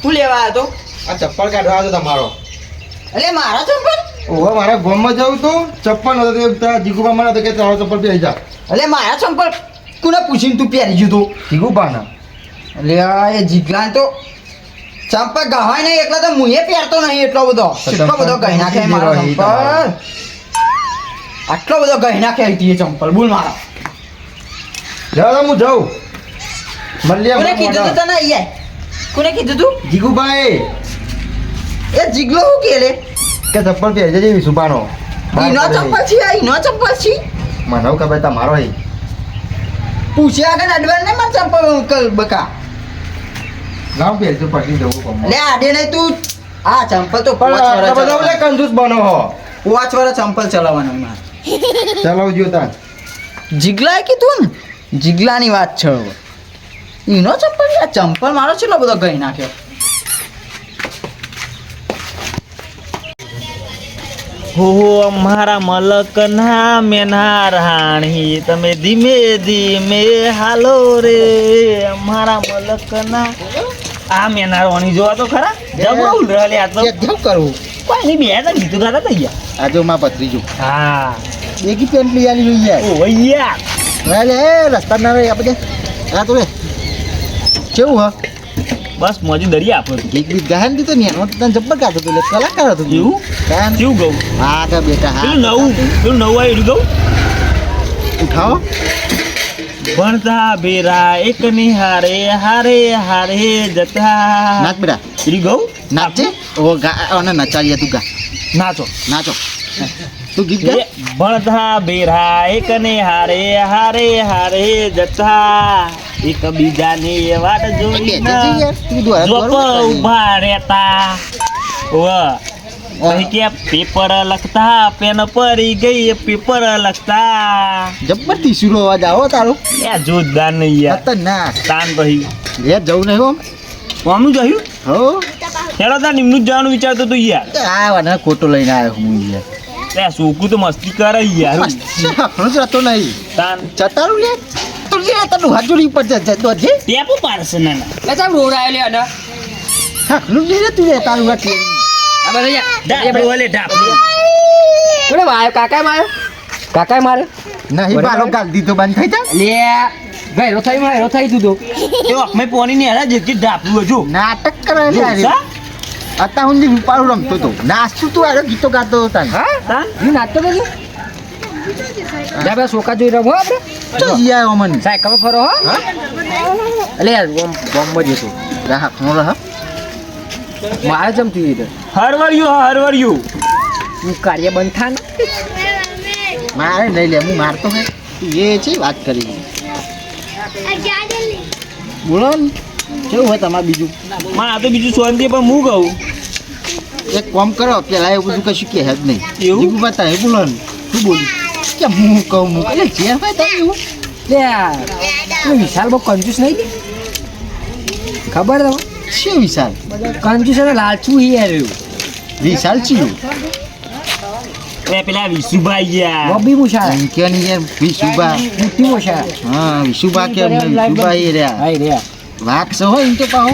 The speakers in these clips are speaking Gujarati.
તું લેવા હતો આ ચપ્પલ કાઢવા હતો તમારો. અલે મારા ચંપલ ઓહો મારે ગોમમાં જવું તું ચપ્પલ નતો તે જીગુબા મને તો કે તારો ચપ્પલ પહેરી જા. અલે મારા ચંપલ કોને પૂછીને તું પહેરી ગયું તું જીગુબાના અલે એ જીગલાન તો ચંપલ ગવાય નહીં એકલા તો મુએ પહેરતો નહીં એટલો બધો ગહી નાખે મારો ચંપલ આટલો બધો ગહી નાખે એ ચંપલ બોલ મારા જાવ હું જાઉં કોને કીધું તું તને અહીંયા કોને કીધું તું જીગુભાઈ એ જીગલો હું કે લે કે ચપ્પલ પહેરી જજે વિશુબાનો. ઈનો ચંપલ છે મને ખબર તમારો હે પૂછે આગળ અડવાન ને માર ચંપલ અંકલ બકા લાવ પહેરજો પછી જવું કોમ લે આડે નહીં તું આ ચંપલ તો પણ બધો લે કંજૂસ બનો હો 5 વર્ષ ચંપલ ચલાવવાનો માર ચલાવજો તાન જીગલાએ કીધું ને જીગલાની વાત છે હવે ઈનો ચંપલ આ ચંપલ મારો છેલ્લો બધો ગઈ નાખ્યો હો અમારા મલકના મેના રાણી તમે ધીમે ધીમે હાલો રે અમારા મલકના આ મેના રાણી જોવા તો ખરા જબરું રહે આ તો કેમ કરું કોઈ નહીં બે તો ગીતું ગાતા થઈ ગયા આજો માં ભત્રીજો હા એકી પેન્ટ લઈ આલી જોઈએ ઓ યાર લે રસ્તા ના રે આપણે આ તો રે કેવું હ બસ મોજી દરિયા આપો ગીત ગીત ગાહન દીધો ને એનો તને જબ્બર ગાતો તો એટલે કલાકાર હતો એવું કાન કેવું ગયું હા કે બેટા હા પેલું નવું આવ્યું ગયું ઉઠાવો ભણતા બેરા એક ની હારે હારે હારે જતા નાચ બેટા રી ગયું નાચે ઓ ગા અને નચાડીએ તું ગા નાચો નાચો તું ગીત ગા ભણતા બેરા એક ને હારે હારે હારે જતા એક બીજાની વાટ જોઈને ઉભા રહેતા પછી કે પેપર લખતા પેન પડી ગઈ પેપર લખતા જબરથી સુરો અવાજ આવો તારો એ જોરદાર નહીં યાર ખતરનાક તાન પછી લે જવું નહીં હો કોનું જયું હો હેડો તાર નિમનું જ જવાનું વિચારતો તો યાર આ વાના કોટો લઈને આવ્યો હું યાર તે છોકરું તો મસ્તી કરે યાર આપણો જ હતો નહીં તાન ચટારું લે તું લે તને હાજરી પર જતો છે ટેપો પાડશે ના લે સાહેબ રોડાયો લે અડા હાકલું લે તું લે તારું વાત લે આ બધા ડાપલો ઓલે ડાપલો કોને માર્યો કાકાએ માર્યો નહીં બાલો ગાલ દીધો બંધ થઈ જા લે ગયરો થઈ તું તો એ અમે પોની ને હેરા જેટલી ડાપલું જો નાટક કરે લે અત્યાર હું રૂપાળું રમતો તો નાચતું તું આરો ગીતો ગાતો હતા હા તાન હું નાચતો નથી જા બે સોકા જોઈ રમો આપણે તો જીયા મન સાયકલ ફરો હો અલે યાર બોમ્બ જતો રાહ નો રાહ મારે જમતી હતી હરવર્યું હું કાર્ય બંધ થા ને મારે નહીં લે હું મારતો હે એ છે વાત કરી બોલો ને કેવું હોય તમારે બીજું માં આ તો બીજું શાંતિ પણ હું કહું એક કામ કરો પેલા એવું બધું કશું કહે જ નહીં એવું? જીગુ બતા એ બોલો ને શું બોલું કે હું કહું એટલે જે હોય તમે એવું લે તું વિશાલ બહુ કંજૂસ નહીં ખબર તમે છે વિશાલ કંજૂસ અને લાલચું હી આવ્યું વિશાલ ચિયું એ પેલા વિશુભાઈ યાર બબી મુશા કે નહીં યાર વિશુબા મોટી મુશા હા વિશુબા કે વિશુબા એ રહ્યા હાય રે વાઘ સો હોય એમ તો પાહો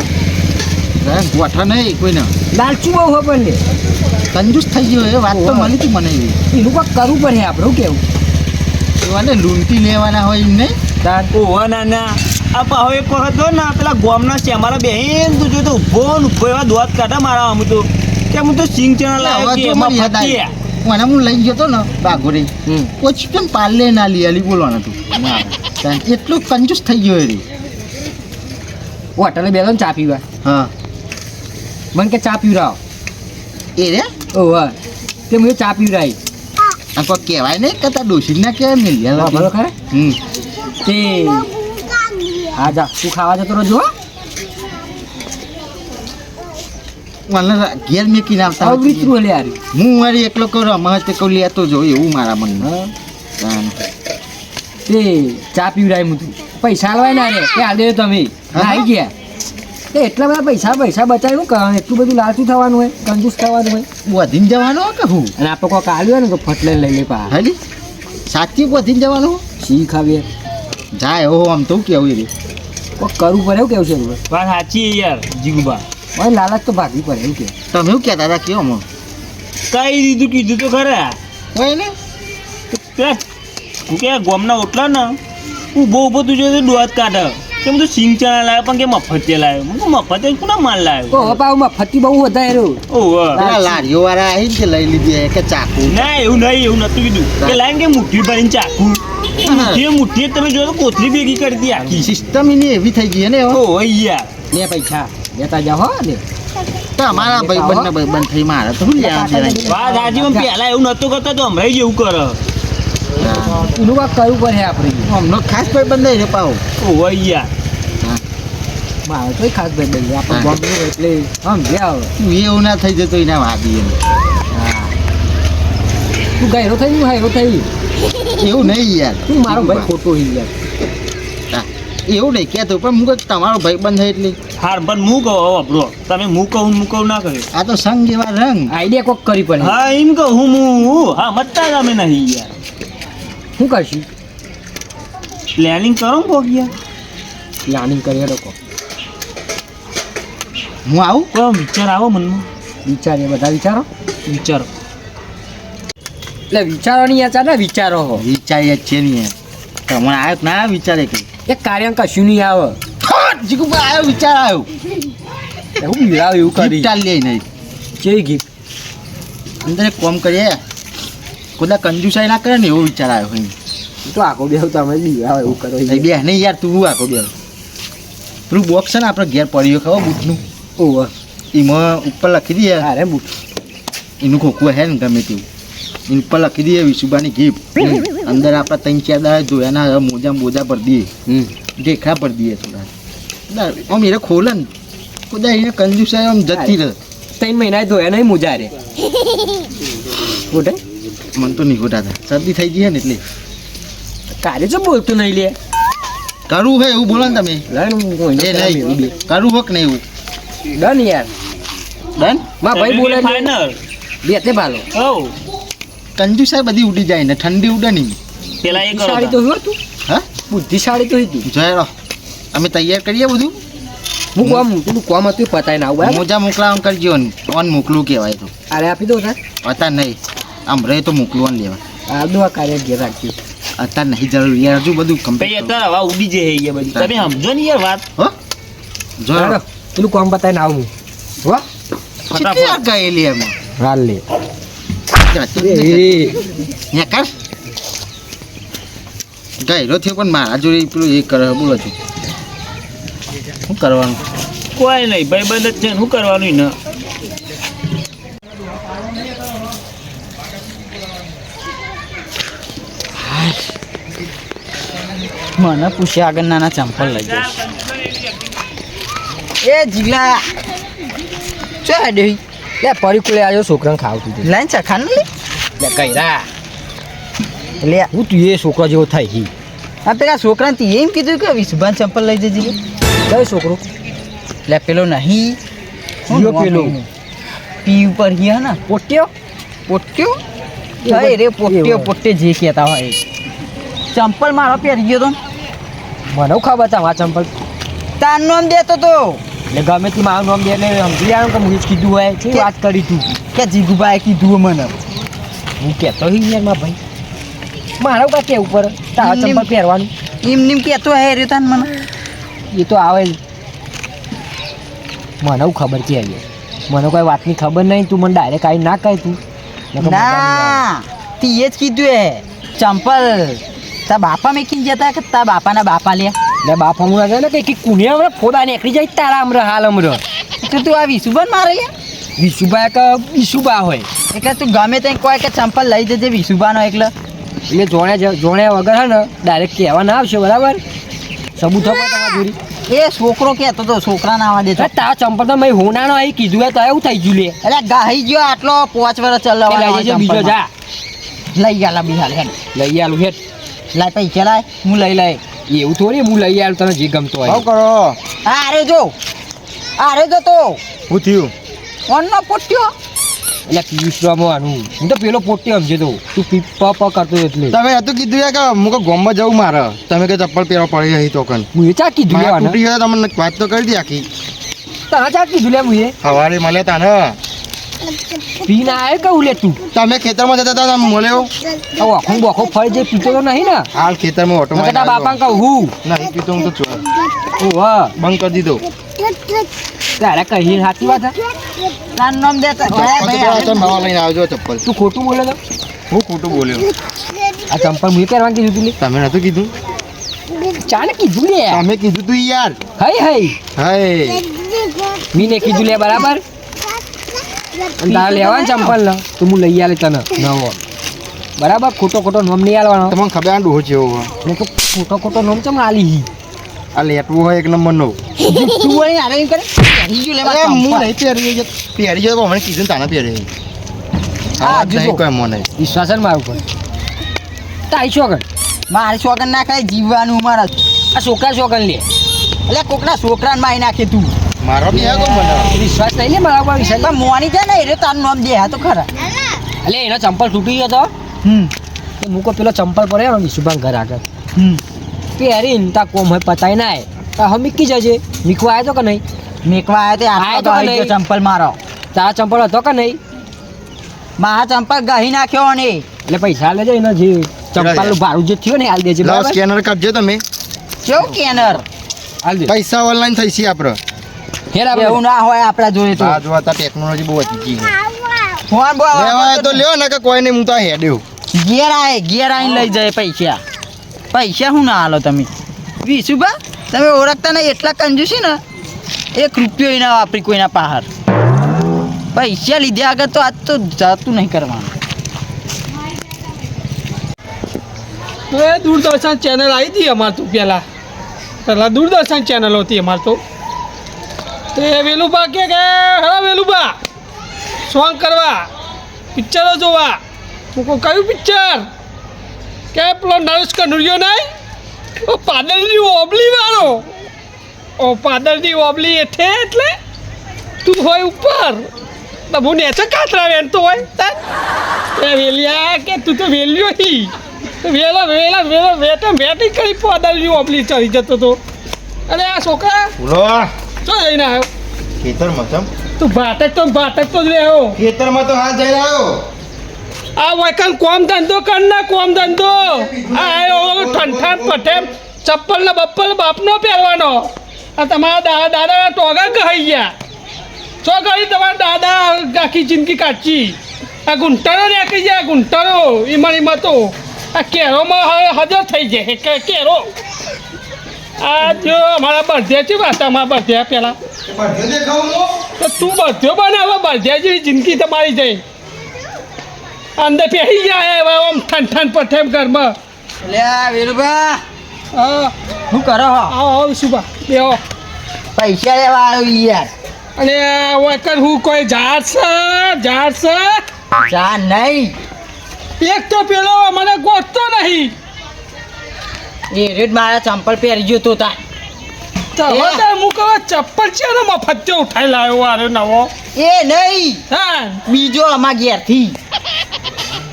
ગોઠા નહીં કોઈને લાલચું બહુ ખબર લે કંજૂસ થઈ ગયો એ વાત તો મળી હતી મને એવી એનું કાંક કરવું પડે આપણે કેવું એવાને લૂંટી લેવાના હોય એમ નહીં ઓહો ના આ પાહો એક વખત જો ને પેલા ગોમના છે અમારા બેન તું જો તો ઉભો એવા દોત કાઢા મારા અમુ તો કે હું તો સિંગ ચણા લાવ્યો કે એમાં ફટી મને હું લઈ ગયો તો ને બાગોરે પછી કેમ પાર્લે ના લઈ આલી બોલવાનું હતું એટલું કંજૂસ થઈ ગયો એ હોટલે બેલો ને ચા પીવા હા મને કે ચા પીવરાવ એ રે ઓહો તે મને ચા પીવરાઈ આ કોઈ કહેવાય નહીં કે તાર ડોસી ના કહેવાય ને લે બરો ખરે તે હા જા તું ખાવા જતો રહેજો મને ઘેર મેકીને આવતા હોય. અવરીતું લે યાર હું મારી એકલો કરો મસ્ત કહું લેતો જો એવું મારા મનમાં તે ચા પીવડાય હું તું પૈસા આલવાય ના રે એ હાલ દે તમે આવી ગયા તે એટલા બધા પૈસા બચાવી શું કરવાનું એટલું બધું લાલચું થવાનું હોય કંજૂસ થવાનું હોય વધીને જવાનો કે હું અને આપણે કોઈક આલ્યું હોય ને તો ફટલે લઈ લે પા હાલી સાચી વધીને જવાનું શી ખાવીએ જાય હો આમ તો કેવું રે કોઈક કરવું પડે એવું કેવું છે એવું વાત સાચી યાર જીગુબા હવે લાલચ તો ભાગવી પડે એવું કે તમે શું કહેતા હતા કેવો મો કઈ કીધું તો ખરા હોય ને પેલા હું કે ગોમના ઓટલા ને ઊભો તું જોયું દોત કાઢે કે બધું સિંગ ચણા લાવ્યો પણ કે મફતે લાવ્યો મને કહું મફતે કોના માલ તો લાવ્યો હવે પાછું મફતી બહુ વધારે ઓહો પેલા લારીઓ વાળા આવીને કે લઈ લીધી કે ચાકુ ના એવું નતું કીધું કે લાઈન કે મુઠ્ઠી ભરીને ચાકુ મુઠ્ઠી તમે જો તો કોથળી ભેગી કરી દી આખી સિસ્ટમ એની એવી થઈ ગઈ ને હવે ઓહો યાર લે પૈસા લેતા જાઓ હો ને તો અમારા ભાઈબંધ થઈ મારે તો શું લેવા દેવા વાત હાજી પણ પહેલા એવું નતું કરતા તો હમણાં જ એવું કરે એનું કાંક કરવું પડે આપણે હમણાં ખાસ ભાઈબંધ નહીં રે પાવ ઓહો યાર મારે તો ખાસ ભાઈ બની આપણે બોમ્બનું એટલે સમજ્યા હવે તું એવું ના થઈ જતો એના વાદી એમ તું ગયરો થઈ ગયું હાયરો થઈ એવું નહીં યાર તું મારો ભાઈ ખોટો હી યાર હા, એવું નહીં કહેતો પણ હું કહું તમારો ભાઈબંધ છે એટલે હાર પણ હું કહું વાપરો તમે હું કહું ના કર્યું આ તો સંગ જેવા રંગ આઈડિયા કોક કરી પડે હા એમ કહું હું હા મતતા તમે નહીં યાર શું કરશું પ્લાનિંગ કરો ને કોક યાર પ્લાનિંગ કરીએ લોકો હું આવું કોઈ વિચાર આવો મનમાં વિચારીએ બધા વિચારો વિચારો એટલે વિચારો નહીં યાર ચાલે વિચારો હો વિચારીએ જ છે ને યાર તમને આવ્યો કે ના આવ્યો વિચારે કઈ એક કાર્ય કશું નહીં આવે જીગુબા આવ્યો વિચાર આવ્યો એવું મિલાવ એવું કરી ગિફ્ટ લઈ નહીં કેવી ગીત અંદર એક કોમ કરીએ કોદા કંજુસાઈ ના કરે ને એવો વિચાર આવ્યો હોય તો આખો બે તમે દીવા એવું કરો બે નહીં યાર તું આખો બે પેલું બોક્સ છે ને આપણે ઘેર પડ્યો ખબર બૂટનું ઓહો એમાં ઉપર લખી દઈએ અરે બુટ એનું ખોખું હે ને ગમે તેવું એની ઉપર લખી દઈએ વિશુબાની ગિફ્ટ અંદર આપણા ત્રણ ચાર દાડા જોયાના મોજા ભરી દઈએ ઢેખા ભરી દઈએ થોડા આમ એને ખોલે ને ખુદા એને કંજુસાઈ આમ જતી રહે 3 મહિના ધોયા નહીં મુજા રે મોટે મને તો નહીં ખોટા હતા શરદી થઈ ગઈ ને એટલે કાર્ય જો બોલતું નહીં લે કરવું હે એવું બોલો ને તમે એ નહીં કરવું હોક નહીં એવું ડન યાર ડન માં ભાઈ બોલે ફાઈનલ બે તે ભાલો ઓ કંજુસાઈ બધી ઉડી જાય ને ઠંડી ઉડે નહીં પેલા એ કરો બુદ્ધિશાળી તો હું તું હા બુદ્ધિશાળી તો હતી જોયા અમે તૈયાર કરીએ બધું હું કોમ તું કોમ હતું પતાઈ ના આવું મોજા મોકલાવાનું કરજો ને ઓન મોકલું કહેવાય તો અરે આપી દો સર અત્યારે નહીં આમ રહે તો મોકલું ને લેવા આ દો આ કાર્ય ઘેર રાખજો અત્યારે નહીં જરૂર યાર હજુ બધું કઈ કમ્પ્લીટ અત્યારે હવા ઉડી જાય એ બધી તમે સમજો ને યાર વાત હો જોયો પેલું કોમ પતાઈ ના આવું હો કેટલી વાર ગયેલી એમાં હાલ લે ત્યાં કર ગયેલો થયો પણ મારા જોડે પેલું એ કરે બોલો છું શું કરવાનું કોઈ નહીં ભાઈ બંધ જ છે ને શું કરવાનું ને મને પૂછ્યા આગળ નાના ચંપલ લઈ જઈશ એ જીગલા ચો હેડે લે પરી કુલે આવ્યો છોકરાને ખાવતું હતું લાઈન ચખાન લે લે કઈરા લે હું તું એ છોકરો જેવો થઈ ગઈ આ પેલા છોકરાને તી એમ કીધું કે વિશુભાન ચંપલ લઈ જજે કયો છોકરો લે પેલો નહીં યો પેલો પી ઉપર હિયા ને પોટ્યો પોટ્યો અરે રે પોટ્યો પોટ્ટે જે કહેતા હોય ચંપલ મારો પહેરી ગયો તો મને ખબર છે આ ચંપલ તાર નામ દેતો તો એટલે ગમે તે મારું નામ દે એટલે સમજી આવ્યો કે મું જ કીધું હોય છે વાત કરી તું કે જીગુભાઈ કીધું મને હું કહેતો હી યાર માં ભાઈ મારા કા કેવું પર તારા ચંપલ પહેરવાનું એમ નીમ કહેતો હે રે તાન મને એ તો આવે જ. મને હું ખબર છે યાર મને કોઈ વાતની ખબર નહીં તું મને ડાયરેક્ટ આવી ના કહે તું નકર મજા નહીં ના તી એ જ કીધું હે ચંપલ તા બાપા મેકીને જતા કે તા બાપાના બાપા લે આવે. લે બાપ હું લાગે ને કે કુને હમણાં ફોડા નીકળી જાય તારા હમણાં હાલ હમણાં તો તું આ વિશુભાન મારે લે વિશુભાઈ કે વિશુબા હોય એટલે તું ગમે ત્યાં કોઈ કે ચંપલ લઈ જજે વિશુભાનો એટલે એટલે જોણ્યા વગર હે ને ડાયરેક્ટ કહેવા ના આવશે બરાબર સબૂત હોય તમારા જોડી એ છોકરો કહેતો તો છોકરા ના આવવા દેતો તારા ચંપલ તો મેં હોનાનો અહીં કીધું હે તો એવું થઈ ગયું લે એટલે ગાહી ગયો આટલો 5 વર્ષ લઈ જજે બીજો ચલાવવા જા લઈ ગયા બિહાર હેડ લઈ આલું હેઠ લાય પૈસા લાય હું લઈ લઈ એવું થોડી હું લઈ આવ્યો તને જે ગમતો હોય આવ કરો અરે જો તો શું થયું કોણનો પોટ્યો એટલે પિયુષ રમવાનું હું તો પેલો પોતે સમજે તો તું પીપા પ કરતો એટલે તમે હતું કીધું યાર કે મુકો ગોમમાં જવું મારે તમે કે ચપ્પલ પહેરવા પડી રહી તો કન હું એ ચા કીધું મારે લેવાના તૂટી ગયો તમને વાત તો કરી દી આખી તારા ચા કીધું લે હું એ સવારે મળે તાને પીને આવે કહું લે તું તમે ખેતરમાં જતા હતા તમે મળ્યો આવો આખું બોખો ફરી જે પીતો તો નહીં ને હાલ ખેતરમાં ઓટો નકર તારા બાપાને કહું હું નહીં પીતો હું તો છું ઓ હા બંધ કરી દીધો તારે કહી સાચી વાત હે? તારું નામ દે પછી નવા લઈને આવજો ચપ્પલ તું ખોટું બોલે તો હું ખોટું બોલ્યો આ ચંપલ મુએ પહેરવાનું કીધું તું લે તમે નતું કીધું ચાને કીધું લે તમે કીધું તું યાર હઈ હઈ હે મીને કીધું લે બરાબર અને તારે લેવાનું ચંપલ ને તો હું લઈ આલે તને નવો બરાબર ખોટો ખોટો નોમ નહીં આલવાનો તમને ખબર આ ડોહો છે એવો ને તો ખોટો ખોટો નોમ ચમ આલી હી આ લેટવું હોય એક નંબરનો તું વળી આને એમ કરે બીજું લેવા અરે હું ચંપલ. નહીં પહેરી ગયો મને કીધું તાને પહેરી હા, નહીં જોજો. કોઈ મને વિશ્વાસ છે ને મારા ઉપર તારી શોગન મારે શોગન ના ખાય જીવવાનું મારા આ છોકરા શોગન લે એટલે કોકના છોકરાને મારી નાખે તું મારો બી હે કોઈ મને વિશ્વાસ નહીં લે મારા ઉપર વિશ્વાસ પણ મોની છે ને એટલે તારું નામ દે હા તો ખરા એટલે એનો ચંપલ તૂટી ગયો તો તો મૂકો પેલો ચંપલ પડ્યો ને વિશુભાન ઘર આગળ પહેરીને તા કોમ હોય પતાય ના આવે હવે મીકી જજે મીકવા આવ્યો તો કે નહીં મેકવા આવ્યો તે આયો આટલો તો ગઈ ગયો નહીં. ચંપલ મારો તારા ચંપલ હતો કે નહીં મારા ચંપલ ગહી નાખ્યો ને એટલે પૈસા લેજો એનો જે ચંપલનું ભાડું જે થયું ને હાલ દેજે લાવ બરાબર સ્કેનર કાપજો તમે કેવું કેનર હાલ દે પૈસા ઓનલાઈન થઈ છે આપણે હેર આપણે એવું ના હોય આપણા જોઈએ તો આ જો આ ટેકનોલોજી બહુ વધી ગઈ ફોન બહુ લેવાય તો લ્યો ને કે કોઈ નહીં હું તો હેડ્યો ઘેર આવીને લઈ જાય પૈસા પૈસા શું ના હાલો તમે વિશુભા તમે ઓળખતા નહીં એટલા કંજૂસી ને 1 રૂપિયો એના વાપરી કોઈના બહાર પૈસા લીધા આગળ તો આજ તો જતું નહીં કરવાનું એ દૂરદર્શન ચેનલ આવી હતી અમારે તો પહેલાં દૂરદર્શન ચેનલ હતી અમારે તો તે વેલુબા કે હા વેલુબા સોંગ કરવા પિક્ચરો જોવા હું કહું કયું પિક્ચર કે પેલો નરેશ કનુરિયો નહીં ઓ પાદરની ઓબલી વાળો ઓ પાદરની ઓબલી એઠે એટલે તું હોય ઉપર તો હું નેચે કાતરા વેણતો હોય તાર એ વેલિયા કે તું તો વેલ્યો હી તો વેલા વેટી કરી પાદરની ઓબલી ચડી જતો તો અરે આ છોકરા બોલો શું જઈને આવ્યો ખેતરમાં ચમ તું ભાટકતો જ રહ્યો ખેતરમાં તો હાલ જઈને આવ્યો આ વખત કોમ ધંધો કર ના કોમ ધંધો આ આવ્યો ઠંઠા પઠેમ ચપ્પલ ને બપ્પલ બાપનો પહેરવાનો આ તમારા દાદા ટોગા કહી ગયા છો કરી તમારા દાદા આખી જિંદગી કાચી આ ગુંટારો નાખી જાય ગુંટારો ઈમાણીમાં તો આ કેરોમાં હવે હજર થઈ જાય કેરો આ જો અમારા બળદિયા છે વાતા અમારા બળદિયા પહેલાં બધે દેખાવું હું તો તું બધો બનાવો બળદિયા જેવી જિંદગી તમારી જઈ અંદર પહેરી જાય હવે આમ ઠંઠન પઠેમ ઘરમાં એટલે વેલુભા હા શું કરો હો આવો શુભા બેહો પૈસા લેવા આવ્યો યાર અને વખત હું કોઈ ઝાડ છે ચા નહીં એક તો પેલો મને ગોતતો નહીં એ રેડ મારા ચંપલ પહેરી ગયો તો તાર તો હવે તો હું કહું ચપ્પલ છે ને મફત ઉઠાઈ લાવ્યો આરે નવો એ નહીં હા બીજો અમાર ઘેરથી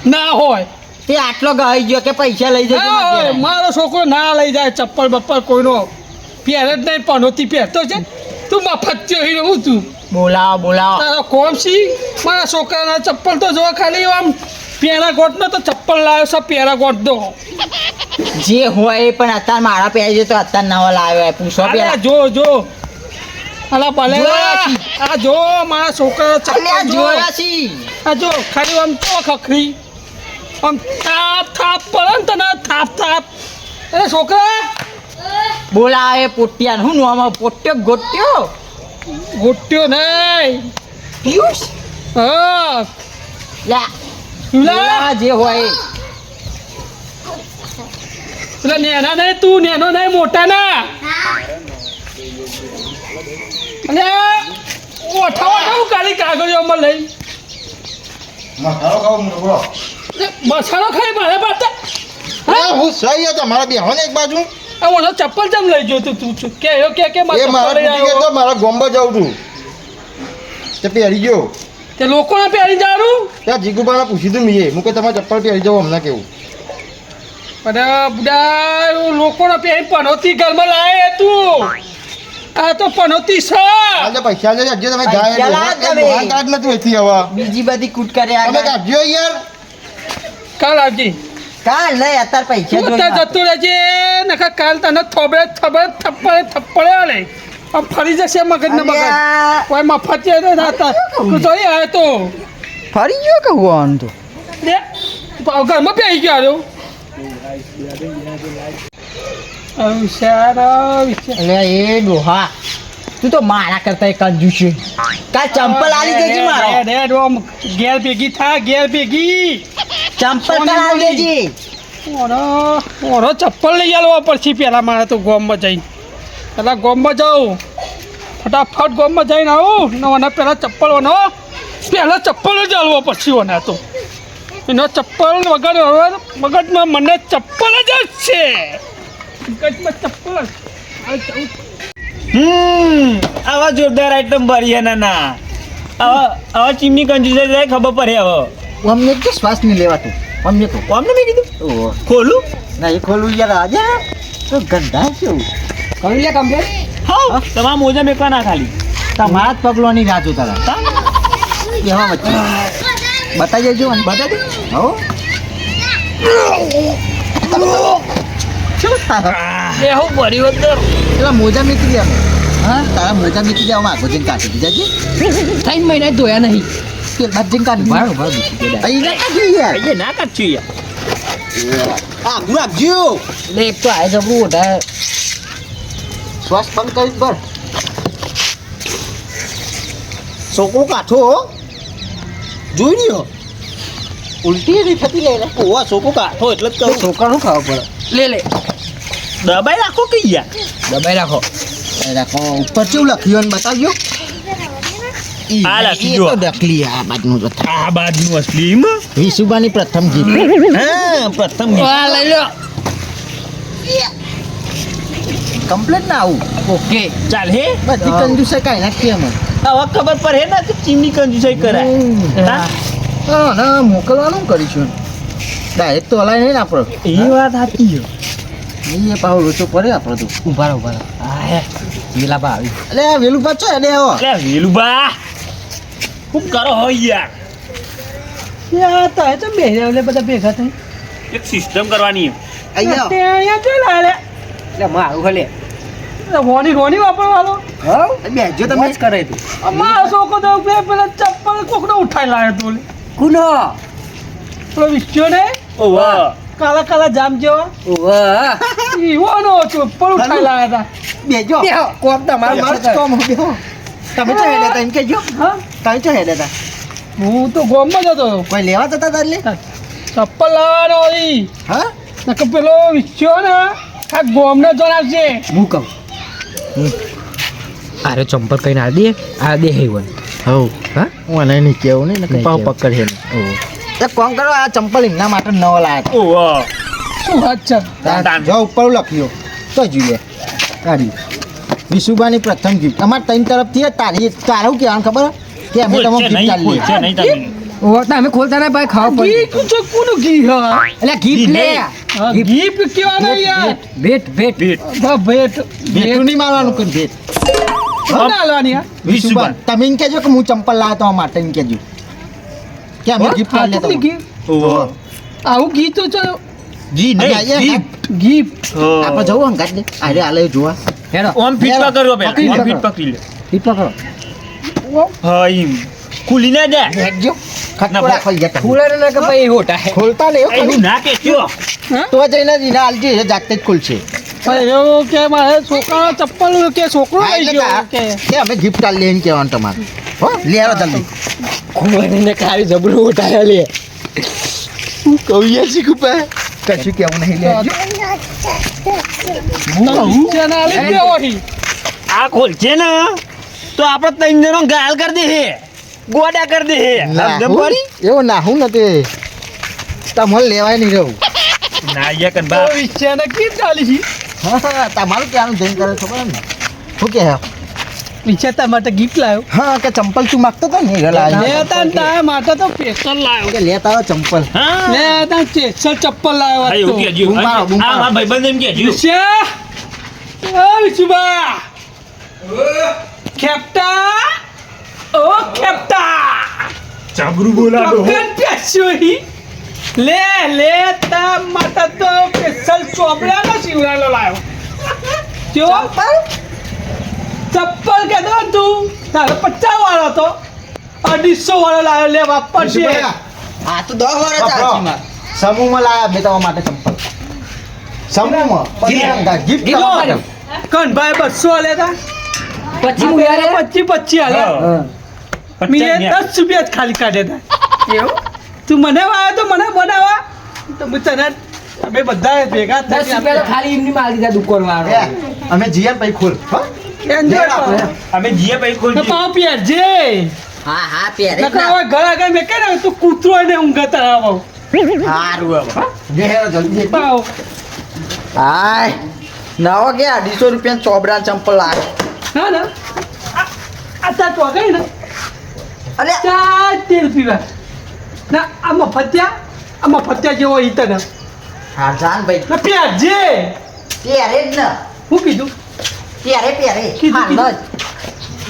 ના હોય તે આટલો ગઈ ગયો કે પૈસા લઈ જજો ના મારા હોય ઘેર. મારો છોકરો ના લઈ જાય ચપ્પલ બપ્પલ કોઈનો પહેરે જ નહીં પનોતી પહેરતો છે તું મફત હીરો હું તું બોલાવો તારો કોમ સી મારા છોકરાના ચપ્પલ તો જો ખાલી આમ પેરા ગોટનો તો ચપ્પલ લાવ્યો છે પેરા ગોટ દો જે હોય એ પણ અત્યારે મારા પહેરી છે તો અત્યારે નવા લાવ્યો પૂછો અરે પેલા જો અલા ભલે જોયા છી. આ જો મારા છોકરા અલ્યા ચપ્પલ જો જોયા છી આ જો ખાલી આમ તો ખખરી આમ થાપ પડે ને તને થાપ અરે છોકરા બોલાવે પોટિયા હું નામ પોટ્યો ગોટ્યો ગોટ્યો નહીં પિયુષ હા લા તુલા બોલાવા જે હોય એ. પેલા નેના નહીં તું નેનો નહીં મોટા ના અને ઓઠા હું કાલી કાગળિયોમાં લઈ મસાલો ખાવ બોલો મસાલો ખાઈ મારે પાતા હું સહી હતો મારા બેહોને એક બાજુ આ મને ચપ્પલ જેમ લઈ ગયો તું કે એ મારા તૂટી ગયો તો મારા ગોમ્બો જાઉં છું તે પહેરી ગયો તે લોકોને પહેરી જવાનું ત્યાં જીગુબાને પૂછી દઉં મીએ હું કે તમારે ચપ્પલ પહેરી જાવ હમણાં કેવું બધા બુડા લોકોને પહેરી પનોતી ઘરમાં લાવે તું આ તો પનોતી છે આજે પૈસા લઈ જાજો તમે પૈસા જાય લાવ એ તમે. મોહન કાર્ડ નથી વેચી હવે બીજી બધી કૂટ કર્યા તમે કાઢજો યાર કાલ આવજી કાલ નહીં અત્યારે પૈસા તું જોઈ ત્યાં જતું રહેજે નખા કાલ તને થપ્પડે આલે આમ ફરી જશે મગજ ને મગજ અલ્યા, કોઈ મફત છે ને થતા તું જોઈ આવે તો ફરી ગયો કે હું આમ તો દે ઘરમાં બેસી ગયો રહ્યો એટલે એ ડોહા તું તો મારા કરતા એક કંજૂસ છે કાલ ચંપલ આલી દેજે મારો ઘેર ભેગી થા ઘેર ભેગી ચંપલ કાલ આલી દેજે ઓરો ચપ્પલ લઈ આલવા પડશે પેલા મારે તો ગોમમાં જઈને પેલા ગોમમાં જાઉં ફટાફટ ગોમમાં જઈને આવું ને મને પેલા ચપ્પલ ઓનો પેલા ચપ્પલ જ આલવો પડશે ઓને તો એનો ચપ્પલ વગર હવે મગજમાં મને ચપ્પલ જ છે મગજમાં ચપ્પલ જ આવા જોરદાર આઈટમ ભરી ના આવા ચીમની કંજૂસ જાય ખબર પડે હવે અમને તો શ્વાસ નહીં લેવાતું અમને તો કોમને મેં કીધું ઓહો ખોલું ના એ ખોલું યાર આજે તો ગંદા કેવું કરી લે કમ્પ્લેટ હા તમારા મોજા મેકવા ના ખાલી તમારા જ પગલોની રાહ જોતા હતા એવા વચ્ચે બતાવી દેજો અને બતાવી દે હો શું તારા એ હું ભર્યું અંદર પેલા મોજા મૂકી દે અમે હા તારા મોજા મૂકી દે અમે આગો જઈને કાઢી દીધા છે 3 મહિના ધોયા નહીં તે બાદ જઈને કાઢી ભાડું ભાડું મૂકી દે અહીં ના કાઢી યાર એ ના કાઢશું યાર આગું રાખજો એટલે એક તો આ જબરું ઓઢા શ્વાસ બંધ કરી બર છોકરો કાઠો જોઈ રહ્યો ઉલટી નહીં થતી લે ઓવા છોકરો કાઠો એટલે જ કહું છોકરાનું ખાવા પડે લે લે દબાઈ રાખો કે યાર દબાઈ રાખો રાખો ઉપર કેવું લખ્યું અને બતાવજો આ લખી જો. દખલી આ બાજુનું જ હતું. આ બાજનું અસલી માં વિશુબાની પ્રથમ જીત હા પ્રથમ આ લઈ લો કમ્પ્લેટ ના આવું ઓકે ચાલ હે બધી કંજુસે કાંઈ નાખી અમે હવે ખબર પડે ને કે ચીમની કંજૂસાઈ કરાય હા? હા ના મોકલવાનું કરીશું ડાયરેક્ટ તો હલાય નહીં ને આપણો એ વાત સાચી છે. એ પાહો લોચો પડે આપણો તો ઉભા રહો ઉભા રહો હા હે મિલાપા આવી એટલે આ વેલું પાછો એને આવો અલે વેલુબા ખૂબ કરો હો યાર યા તો એ તો બે બધા ભેગા થઈ એક સિસ્ટમ કરવાની છે. અહીંયા અહીંયા જો લાલે એટલે મારું હલે રોની વાપરવાનો હા બેજો તમે જ કરે તું મારો છોકરો તો પેલા ચપ્પલ કોકનો ઉઠાઈ લાવ્યો તું કુનો પેલો વિસ્યો ને ઓવા કાલા કાલા જામ જેવા ઓવા ઈવાનો ચપ્પલ ઉઠાઈ લાવ્યા બેજો બેહો કોમ તમારું તમારો જ કામ હોય, બેહો. તમે ચો હેડે તા એમ કહેજો હતા હા તમે ચો હેડે તા હું તો ગોમમાં જતો હતો કોઈ લેવા જતા તા એટલે ચપ્પલ લાવવાનો હતી હા નકર પેલો વિસ્યો ને આ ગોમને જણાવશે હું કહું અરે ચંપલ કઈ ના દે આ દે હે વન હવ હા મને નહીં કેવું નહીં નહીં પાવ કહેવું. પકડ છે એક કામ કરો આ ચંપલ એમના માટે નવો લાયા ઓવા શું વાત છે હતા જો ઉપર લખ્યો તો જોઈએ કાઢી વિશુબાની પ્રથમ ગીત અમારે ત્રણ તરફથી તારી તારું કહેવાનું ખબર કે અમે કોઈ તમે છે ગીત નહીં, કોઈ છે ચાલી નહીં તમે ઓવા તમે ખોલતા ના ભાઈ ખાવા ઘી પડે તો કોનું ઘી હા એટલે ગીફ લે ઘી કેવાના યાર ભેટ ભેટ ભેટ ભેટું નહીં મારવાનું કોઈ ભેટ કોને આલવાની આ વિશુબા તમે એમ કહેજો કે હું ચંપલ લાવ્યો તો અમારે એમ કહેજો કે અમે ગિફ્ટ લાવી લેતા ઘી ઓવા આવું ઘી તો છે જી નહીં ગિફ્ટ ગિફ્ટ આપણે જવું અંગાત ને અરે આલે જોવા હેડો ઓમ ફીટ પકડો પેલા પકડી ઓમ લે. ફીટ પકડી લે ટીપા કરો હા ઈમ ખુલી ના જાય બેઠજો ના, ખટકોડા ખાઈ જતા ફૂલે ને કે ભાઈ હોટા હે ખોલતા નહીં હો એવું ખાલી. ના કે ચો તો જઈને જીને આલજી એ જાતે જ ખુલશે એવું કે મારે છોકરા ચપ્પલ કે છોકરો હા, લઈ એટલે ગયો કે કે અમે ગિફ્ટ આલી લઈને કહેવાનું તમારે હો લે આવો જલ્દી કુંવરને ખાલી જબરું ઉઠાયા લે હું કહું યાર શીખું પે કશું કેવું નહીં લેજો છે ને આલી ગયો વહી. આ ખોલ છે ને તો આપણે ત્રણ જણો ગાલ કરી દે હે ગોડા કરી દે હે સમજે પડી? એવું નાહું નથી તમને લેવાય નહીં રહું ના યાર કનબા વિચાર કેમ ચાલી છે હા તમારું ક્યાંનું ધ્યાન કરે ખબર ને શું કે વિચાર તારા માટે ગિફ્ટ લાવ્યો હા કે ચંપલ તું માગતો હતો ને લેતા ને તારા માટે તો સ્પેશિયલ લાવ્યો કે લેતા આવો ચંપલ હા લેતા સ્પેશિયલ ચપ્પલ લાવ્યો હા, આજ એવું તો. કહેજો. બૂમ મારો, બૂમ આ મારો. મારા ભાઈબંધ એમ કહેજો. વિશ્યા ઓ વિશુબા ખેપટા ઓ ખેપટા જબરું બોલાડો વખત પ્યાસોઈ લે લે તા માટે તો સ્પેશિયલ ચોપડાનો સીવડાનો લાવ્યો જો ચપ્પલ કહેતો તું તારે 50 વાળો તો 250 વાળો લાવ્યો લે વાપર છે આ તો 10 વર્ષ ચાલશે માર સમૂહમાં લાયા મેં તમારા માટે ચંપલ સમૂહમાં ગિફ્ટ કીધું કરવા માટે. કનભાઈ 200 લેતા પછી હું યાર 25 હાલે હા. મેં 10 રૂપિયા જ ખાલી કાઢ્યા હતા એવું તું મને આવ્યો તો મને બનાવવા તો હું તને અમે બધા ભેગા 10 રૂપિયા તો ખાલી એમની મારી દીધા દુકાન વાળો એ, અમે જીયા પછી ખોલ હો? એન્જોય લે આપણે. અમે જીએ પછી ખોલજો. પાવ પિયાર જે હા હા પહેરે જ નકર ના. હવે ઘર આગળ મેં કહે ને તું કૂતરો ને ઊંઘ તરાવો હારું હવે. જે હેરો જલ્દી પાવ હાય નવો કે 250 રૂપિયા ચોબડા ચંપલ લાગે હા ને આ તાર તો ગઈ ને અલે 4 રૂપિયા ના આ મફત્યા જેવો ઈ તને હા જાન ભાઈ ના પિયાર જે પહેરે જ ને હું કીધું પહેરે કીધું, હાલ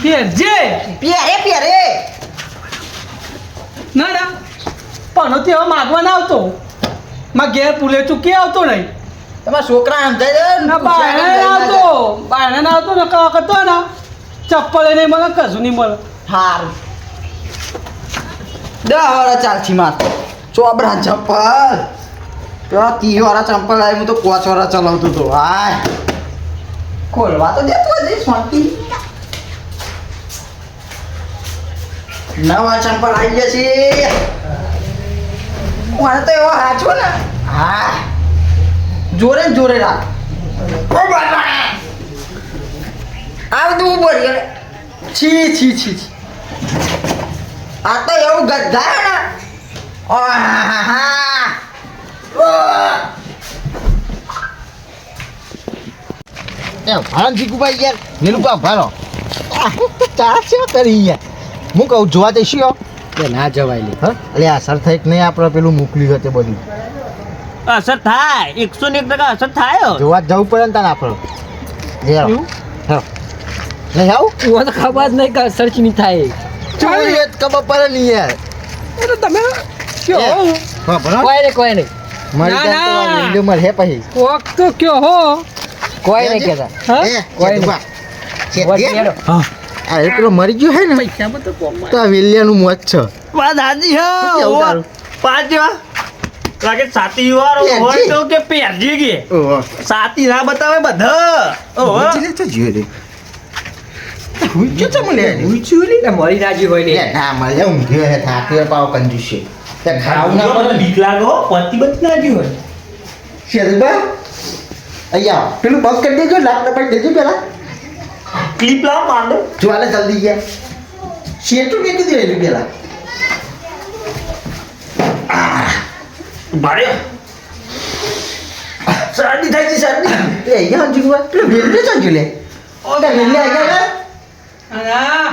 પિયાર જે જ પહેરે ના ના પણ તેવા માગવા ના આવતો માં ઘેર પુલે ચૂકી આવતો નહીં તમારા છોકરા સમજાય છે ના બાયણે ના આવતો બાયણે ના આવતો ને કવા કરતો ને ચપ્પલ નહીં મળે કશું નહીં મળે હારું 10 વર્ષ ચાલશે માર ચોબડા ચંપલ તો 30 વાળા ચંપલ આવી હું તો 5 વર્ષ ચલાવતો હતો હાય ખોલવા તો દેતો હજી શાંતિ નવા ચંપલ આવી જશે મને તો એવો હાચો ને હા જોરે ને જોરે રાખ ઓ બાબા આ બધું બોલ છી છી છી છી. આ તો એવું ગધા ને આહાહા. ઓહ. એ ભાણ જીગુભાઈ યાર વેલુપા ભારો ચાર છે કરી યાર હું કહું જોવા જઈશું યો કે ના જવાય લે હા એટલે આ સર થઈ નહીં આપણે પેલું મોકલ્યું હતું બધું અસર થાય 101% અસર થાય જોવા જ જવું પડે ને તાને આપણે હેરો હેરો નહીં આવું તું તો ખબર જ નહીં કે સર્ચ નહીં થાય ચોરી જ ખબર પડે નહીં યાર એટલે તમે કયો હા ભણો કોઈ નહીં મારી ના, ત્યાં તો ના. વિડીયો માં હે પછી કોક તો કયો હો કોઈ નહીં કહેતા હા એ કોઈ કેતુભા. છે વોટ તે? લેડો. આ એ પેલો મરી ગયો હે ને પૈસામાં તો કોમ તો આ વેલિયાનું મોત છે વાત હાજી શું કેવું હા તારું? પાંચ જેવા લાગે સાતી વાળો પહેરજી. હોય તો કે પહેરજી કે ઓહો સાતી ના બતાવે બધા ઓહો ઉજલે તો જોઈ લે ઉજ્જો તો મને એટલે મરી રાજી હોય લે ને ના મળે ઊંઘ્યો હે થાક્યો પાવ કંજૂસ છે તે ખાવું ના પડે બીક લાગો પતિ બચ ના ગયું હોય શેરબા અહીંયા પેલું બંધ કરી દેજો લાખ દબાઈ દેજો પેલા ક્લિપ લાવ માંડો જો આલે જલ્દી ગયા શેઠું મેં કીધું એનું પેલા ભારે શરદી થાય છે શરદી એ અહીંયા હજુ પેલું વેલ્લે ચાંજો લે ઓડા વેલ્લે આગળ ના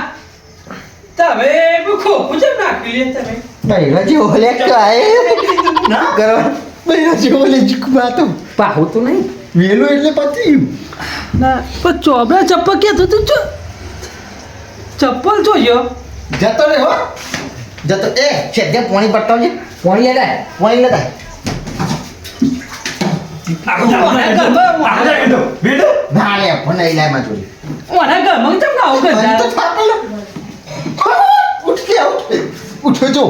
તમે ભૂખો પૂછે નાખી લે તમે બૈરા જેવો લે કાય ના કરવા બૈરા જેવો લે જીકમાં તો પાહું તો નહીં વેલું એટલે પત્યું ના પણ ચોબડા ચપ્પલ ક્યાં તું જો ચપ્પલ જોયો જતો રે હો જતો એ છે જે પાણી પટ્ટાવજે પોણી લેતા પાણી લેતા ના લે પણ નહીં લાય માં ચોરી ઓના ઘરમાં કેમ ના આવું બંધ તો કરતા થા પેલો ઉઠ કે ઉઠ્યો જો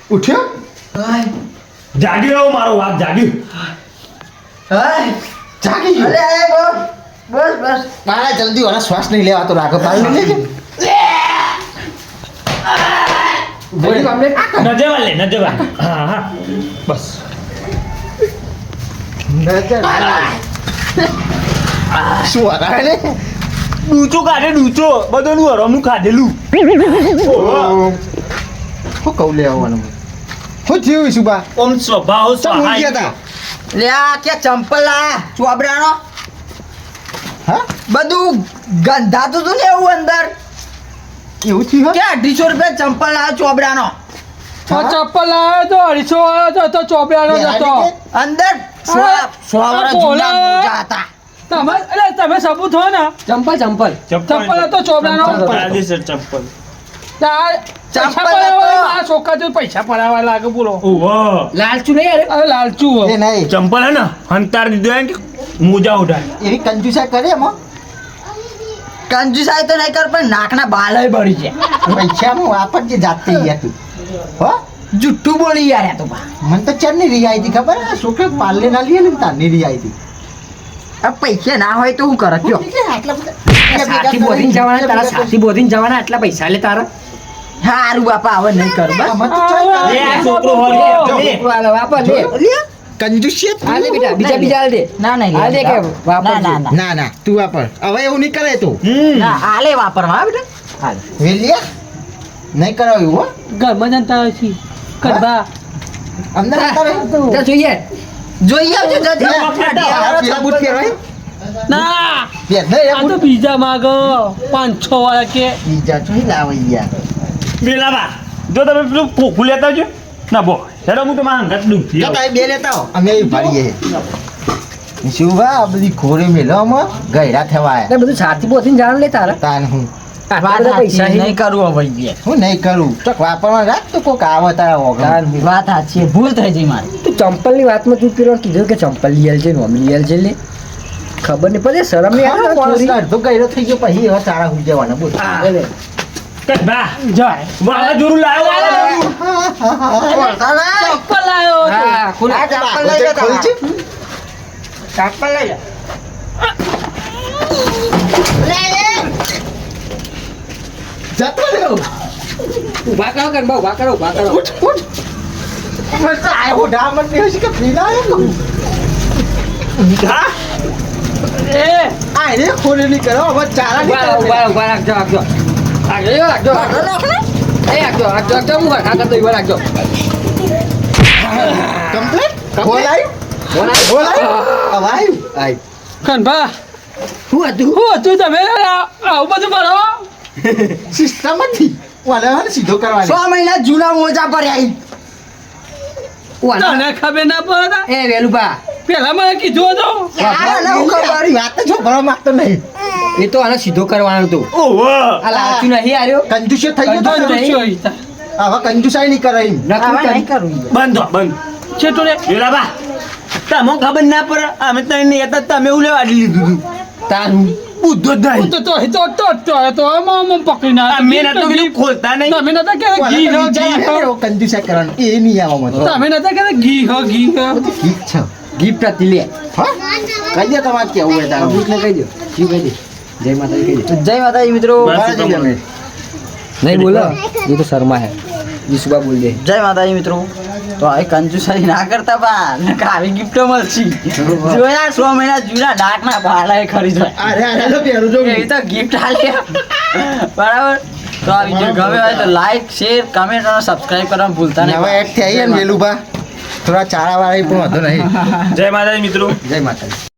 ઉઠ્યો જાગ્યો મારો વાત જાગ્યો હાય જાગી ગયો અલે અલે બસ બસ મારા જલ્દી ઓલા શ્વાસ નહીં લેવાતો રાઘવ પાડી લેજે બોલી અમને નજર વાલે નજર વાલે હા હા બસ નજર શું આ ને ડૂચો કાઢે ડૂચો બધોનું હરમું ખાધેલું હું કહું લે આવવાનું હું થયું સુબા ઓમ સ્વભાવ ચમ ઊંઘી સહાય હતા લે આ કે ચંપલ આ ચોબડાનો હા બધું ગંધાતું હતું ને એવું અંદર એવું થયું કે 250 રૂપિયા ચંપલ આ ચોબડાનો આ ચપ્પલ લાવ્યો તો 250 વાળો તો ચોપડાનો જ હતો અંદર સો આ વર્ષ બોલા. જૂના મોજા હતા તમે સબૂત હો ને ચંપલ ચપ્પલ હતો ચોપડાનો કાયદેસર ચપ્પલ પૈસા ચપ્પલ હતો. પડાવવા આ છોકરા જો પૈસા પડાવવા લાગે બોલો ઓહો લાલચુ નહીં અરે અરે લાલચુ હો. એ નહીં ચંપલ હે ને હંતાર દીધો એમ કે મોજા ઉઠાય એવી કંજુસા કરે એમાં કંજુસાઈ તો નહીં કર પણ નાકના બાલય બળી જાય પૈસામાં વાપરજે જાતે યાર તું હો જુઠ્ઠું બોલી યાર આ તો બા મને તો ચારની રી આવી હતી ખબર આ છોકરા પાર્લે ના લીએ ને તારની રી આવી હતી આ પૈસા ના હોય તો હું કરે કયો આટલા બધા સાથી બોધીને જવાના તારા સાથી બોધીને જવાના આટલા પૈસા લે તારા હારું બાપા હવે નહીં કર બસ આમાં તો ચાલ લે આ છોકરો હોલ લે, લે. છોકરો આલે, વાપર લે કંજુસિયત આ લે બેટા બીજા આલ દે ના નહીં આ લે કે વાપર ના ના ના ના ના તું વાપર હવે એવું નહીં કરે તું ના આલે વાપરવા હા બેટા હાલ વેલિયા નહીં કરાવ્યું હો ઘરમાં જનતા હોય છે કરવા અંદર આવતા રહે ચાલ જોઈએ જોઈ આવજો જજે પેલા બૂટ પહેરવાય ના પહેર નહીં આ તો બીજા માગ 5-6 વાળા કે બીજા ચોઈ લાવે યાર બેલાબા જો તમે પેલું ખોખું લેતા આવજો ના બો હેડો હું તો મારા અંગત દુખી તો ભાઈ બે લેતા આવો અમે એ ભાડીએ શું ભા આ બધી ખોરે મેલો આમાં ગયડા થવાય એટલે બધું સાથી બોધીને જવાનું લે તારા તાન હું આટલા બધા પૈસા પૈસા હી. નહીં કરવું હવે યાર હું નહીં કરું ચક વાપરવા રાખ તો કોક આવે તારા ઓગણ વાત સાચી છે. ભૂલ થઈ જઈ મારી તું ચંપલની વાતમાં તું પેલો કીધું કે ચંપલ લઈ આલજે નોમ લઈ આલજે લે ખબર નહીં પડે શરમ નહીં આવે થોડી? અડધો ગયડો થઈ ગયો પછી હવે તારા હું જવાના બોલ લે. કે બા જાય વાળા જોરું લાવ્યો ચપ્પલ લાવ્યો હતો. હા ખુલ્લા. આ ચપ્પલ લઈ લે ખોલ છે? ચપ્પલ લઈ લે જતો રહ્યો ઊભા કરો ગરબા, ઊભા કરો ઊભા કરો ઉઠ ઉઠ મને તો આ હોડા મત નહીં હશે કે પીના આવ્યો હા એ આ રે ખોરે નહીં કરો હવે ચારા નહીં ઊભા રહો, કરો ઊભા રાખજો રાખજો રાખજો એ રાખજો રાખજો હું રાખા કરતો ઊભા રાખજો કમ્પ્લીટ બોલાય બોલાય અવાય આય કનભા શું હતું હું હતું તમે આવું બધું કરો સિસ્ટમ નથી વાલા સીધો કરવાની 6 મહિના જૂના મોજા પર આવી તને ખબર ના પડે એ વેલુભા પેલા મને કીધું હતું વાત તો છોકરો માંગતો નહીં એ તો આને સીધો કરવાનું હતું ઓહો આ લાચું નહીં આવ્યો કંજુસે થઈ ગયો તો કંજૂસ હવે હોય. કંજુસાઈ નહીં કરે એમ. નકરું હવે નહીં કરી. કરવું બંધ બંધ છેટું રે બેલાબા તમને ખબર ના પડે અમે તો નહીં હતા તમે એવું લેવા લીધું હતું તારું બુદ્ધો જ નહીં તો આમ પકડી ના અમે નતું કીધું ખોલતા નહીં તમે નતા કે ઘી હો ઘી હો કંજુસાઈ કરવાનું એ નહીં આવવા મત તમે નતા કે ઘી હો ઘી હો ઠીક છે ગિફ્ટ હતી લે હા કહી દે તમારે કેવું હોય તારું પબ્લિકને કહી દો જીવ કહી દે જય માતાજી કહી દે જય માતાજી મિત્રો બસ. બહાર જઈએ અમે. નહીં બોલો એ તો શર્મા હે જીસુબા બોલ દે જય માતાજી મિત્રો તો આ કંજુસાઈ ના કરતા બા નકર આવી ગિફ્ટો મળશે જોયા 6 મહિના જૂના ડાકના ભાડા ખરીદવા અરે અરે તો પહેરું જો એવી તો ગિફ્ટ આલે બરાબર તો આ વિડીયો ગમે હોય તો લાઈક શેર કમેન્ટ અને સબસ્ક્રાઇબ કરવાનું ભૂલતા નહીં હવે એડ થઈ ને વેલુભા થોડા ચારા વાળા પણ વાંધો નહીં જય માતાજી મિત્રો જય માતાજી